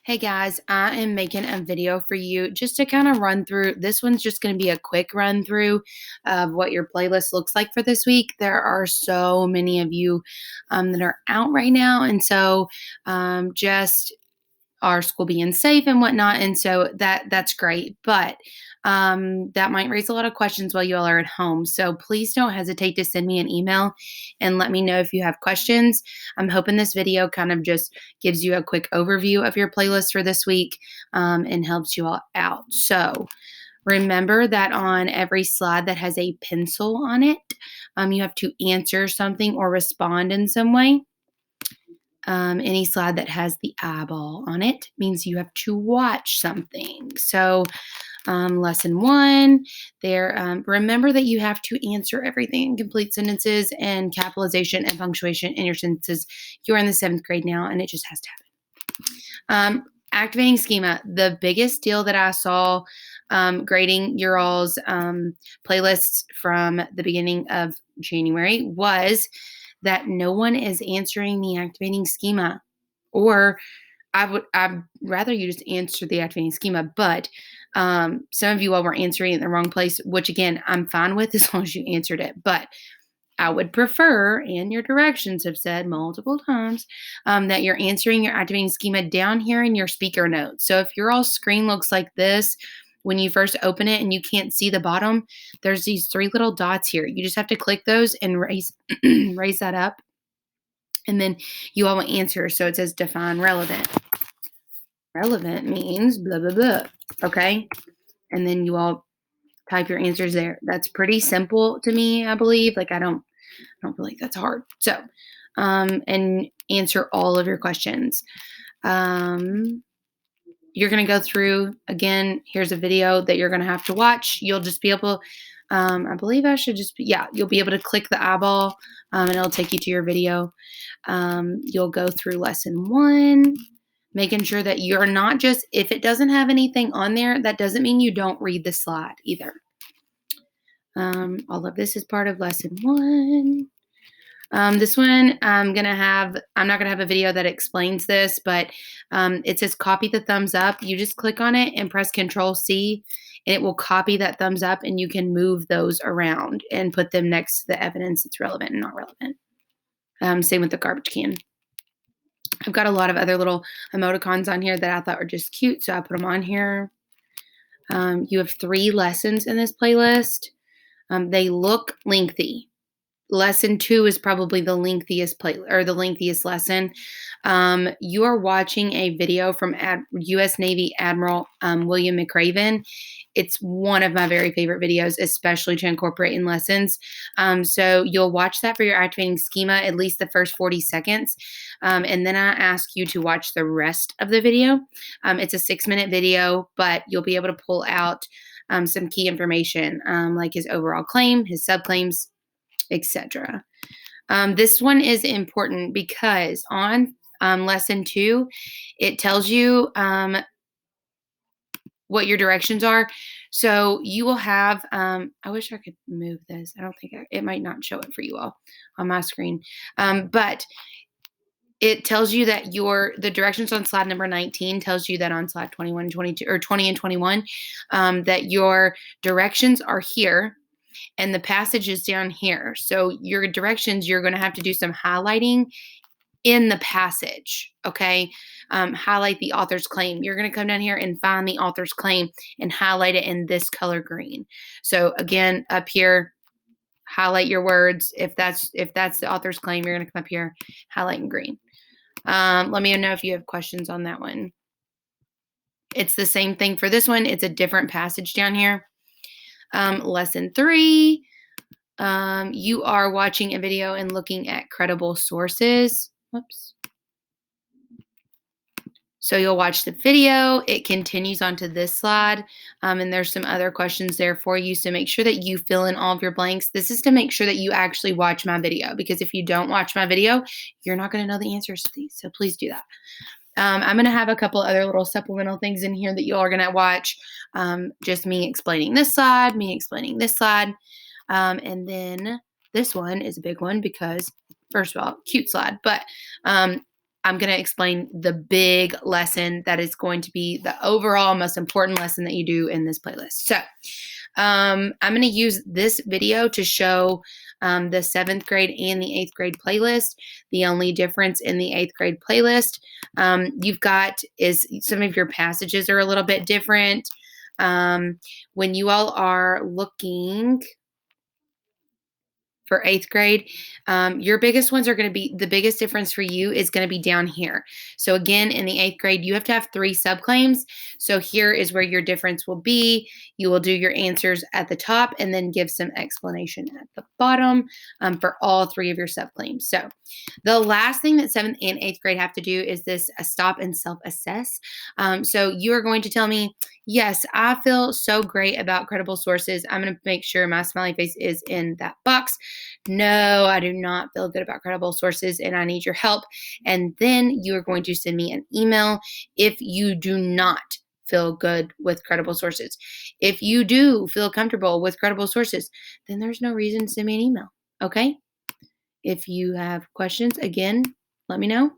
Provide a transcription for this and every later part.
Hey guys, I am making a video for you just to kind of run through. This one's just going to be a quick run through of what your playlist looks like for this week. There are so many of you that are out right now, and so just our school being safe and whatnot, and so that's great. But that might raise a lot of questions while you all are at home. So please don't hesitate to send me an email and let me know if you have questions. I'm hoping this video kind of just gives you a quick overview of your playlist for this week and helps you all out. So remember that on every slide that has a pencil on it, you have to answer something or respond in some way. Any slide that has the eyeball on it means you have to watch something. So, lesson one, there, remember that you have to answer everything in complete sentences and capitalization and punctuation in your sentences. You're in the 7th grade now, and it just has to happen. Activating schema. The biggest deal that I saw grading your all's playlists from the beginning of January was that no one is answering the activating schema. Or I'd rather you just answer the activating schema, but some of you all were answering it in the wrong place, which again, I'm fine with as long as you answered it. But I would prefer, and your directions have said multiple times, that you're answering your activating schema down here in your speaker notes. So if your all screen looks like this, when you first open it and you can't see the bottom, there's these 3 little dots here. You just have to click those and raise raise that up, and then you all will answer. So it says define relevant. Relevant means blah blah blah. Okay, and then you all type your answers there. That's pretty simple to me, I believe. Like I don't feel like that's hard. So, and answer all of your questions. You're going to go through again. Here's a video that you're going to have to watch. You'll just be able, I believe I should just be, yeah, you'll be able to click the eyeball and it'll take you to your video. You'll go through lesson one, making sure that you're not just, if it doesn't have anything on there, that doesn't mean you don't read the slide either. All of this is part of lesson one. This one, I'm not going to have a video that explains this, but it says copy the thumbs up. You just click on it and press Control C, and it will copy that thumbs up, and you can move those around and put them next to the evidence that's relevant and not relevant. Same with the garbage can. I've got a lot of other little emoticons on here that I thought were just cute, so I put them on here. You have 3 lessons in this playlist. They look lengthy. Lesson 2 is probably the lengthiest the lengthiest lesson. You are watching a video from U.S. Navy Admiral William McRaven. It's one of my very favorite videos, especially to incorporate in lessons. So you'll watch that for your activating schema, at least the first 40 seconds. And then I ask you to watch the rest of the video. It's a 6-minute video, but you'll be able to pull out some key information like his overall claim, his subclaims, etc. This one is important because on lesson 2, it tells you what your directions are. So you will have, I wish I could move this. I don't think it might not show it for you all on my screen. But it tells you that the directions on slide number 19 tells you that on slide 21 and 22 or 20 and 21 that your directions are here and the passage is down here. So your directions, you're going to have to do some highlighting in the passage, okay? Highlight the author's claim. You're going to come down here and find the author's claim and highlight it in this color green. So again, up here, highlight your words. If that's the author's claim, you're going to come up here, highlight in green. Let me know if you have questions on that one. It's the same thing for this one. It's a different passage down here. Lesson 3, you are watching a video and looking at credible sources. Whoops. So you'll watch the video. It continues onto this slide, and there's some other questions there for you. So make sure that you fill in all of your blanks. This is to make sure that you actually watch my video, because if you don't watch my video, you're not going to know the answers to these. So please do that. I'm going to have a couple other little supplemental things in here that you all are going to watch. Just me explaining this slide, me explaining this slide. And then this one is a big one because, first of all, cute slide. But I'm going to explain the big lesson that is going to be the overall most important lesson that you do in this playlist. So I'm going to use this video to show the 7th grade and the 8th grade playlist. The only difference in the 8th grade playlist you've got is some of your passages are a little bit different. When you all are looking for 8th grade, your biggest ones are going to be the biggest difference for you is going to be down here. So again, in the 8th grade, you have to have 3 subclaims. So here is where your difference will be. You will do your answers at the top and then give some explanation at the bottom for all 3 of your subclaims. So the last thing that 7th and 8th grade have to do is this stop and self-assess. So you are going to tell me, yes, I feel so great about credible sources. I'm going to make sure my smiley face is in that box. No, I do not feel good about credible sources and I need your help. And then you are going to send me an email if you do not feel good with credible sources. If you do feel comfortable with credible sources, then there's no reason to send me an email. Okay? If you have questions, again, let me know.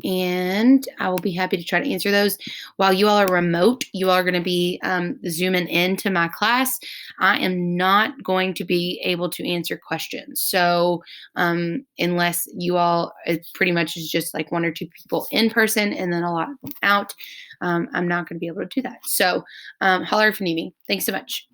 And I will be happy to try to answer those. While you all are remote, you all are going to be zooming into my class. I am not going to be able to answer questions. So unless you all, it pretty much is just like 1 or 2 people in person and then a lot of them out. I'm not going to be able to do that. So holler if you need me. Thanks so much.